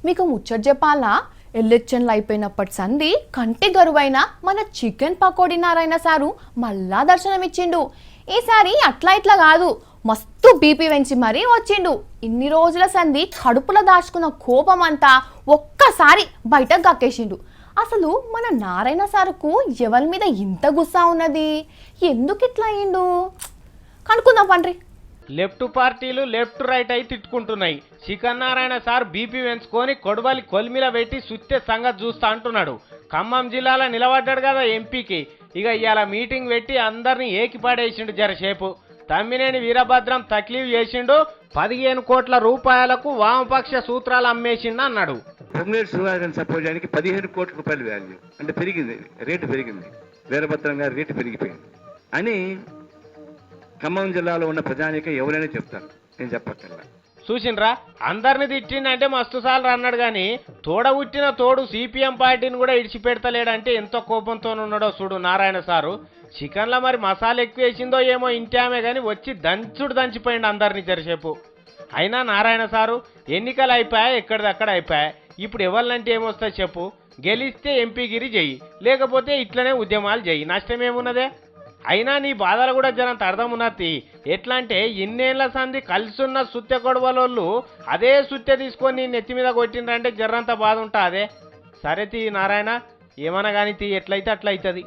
మీకు ముచ్చట చెప్పాలా, ఎలక్షన్లు అయిపోయినప్పటి సంది కంటి గరువైన మన చికెన్ పకోడీ నారాయణ సారు మళ్ళా దర్శనమిచ్చిండు. ఈసారి అట్లా ఇట్లా కాదు, మస్తు బీపీ పెంచి మరీ వచ్చిండు. ఇన్ని రోజుల సంది కడుపులో దాచుకున్న కోపం అంతా ఒక్కసారి బయటకు కక్కేసిండు. అసలు మన నారాయణ సారుకు ఎవరి మీద ఇంత గుస్సా ఉన్నది, ఎందుకు ఇట్లా అయిండు కనుక్కుందాం పండ్రి. లెఫ్ట్ పార్టీలు లెఫ్ట్ రైట్ అయి తిట్టుకుంటున్నాయి. చికన్ నారాయణ సార్ బీపీ పెంచుకొని కొడవలి కొలిమిల పెట్టి సుత్తే సంగతి చూస్తా అంటున్నాడు. ఖమ్మం జిల్లాలో నిలబడ్డాడు కదా ఎంపీకి. ఇక ఇవాళ మీటింగ్ పెట్టి అందరినీ ఏకిపాడేసిండు జరసేపు. తమ్మినేని వీరభద్రం తక్లీఫ్ చేసిండు. 15 కోట్ల రూపాయలకు వామపక్ష సూత్రాలు అమ్మేసిండు అన్నాడు. పొంగులేటి శ్రీనివాసరావు సపోర్ట్ చేయడానికి 15 కోట్ల రూపాయలు వాల్యూ అంటే పెరిగింది, రేటు పెరిగింది, వీరభద్రం గారి రేటు పెరిగిపోయింది అని ఖమ్మం జిల్లాలో ఉన్న ప్రజానిక ఎవరైనా చెప్తారు, నేను చెప్పక్కర్లా. చూసిండ్రా, అందరిని తిట్టిండంటే మస్తు సార్లు అన్నాడు కానీ తోడ ఉట్టిన తోడు సిపిఎం పార్టీని కూడా ఇడిచిపెడతలేడంటే ఎంతో కోపంతో ఉన్నాడో చూడు నారాయణ సారు. చికెన్లో మరి మసాలా ఎక్కువ వేసిందో ఏమో ఇంటామే కానీ వచ్చి దంచిపోయిండు అందరినీ జరసేపు. అయినా నారాయణ సారు ఎన్నికలు అయిపోయా, ఎక్కడిదక్కడ అయిపోయా. ఇప్పుడు ఎవరినంటే ఏమొస్తాయి చెప్పు. గెలిస్తే ఎంపీగిరి చెయ్యి, లేకపోతే ఇట్లనే ఉద్యమాలు చెయ్యి, నష్టమేమున్నదే. అయినా నీ బాధలు కూడా జరంత అర్థం ఉన్నది. ఎట్లా అంటే ఇన్నేళ్ల సంది కలిసున్న సుత్తె కొడవలోళ్ళు అదే సుత్తె తీసుకొని నెత్తి మీద కొట్టిండ్రంటే జర్రంత బాధ ఉంటా. అదే సరే తీ నారాయణ, ఏమన్నా కానీ తీ, ఎట్లయితే అట్లా అవుతుంది.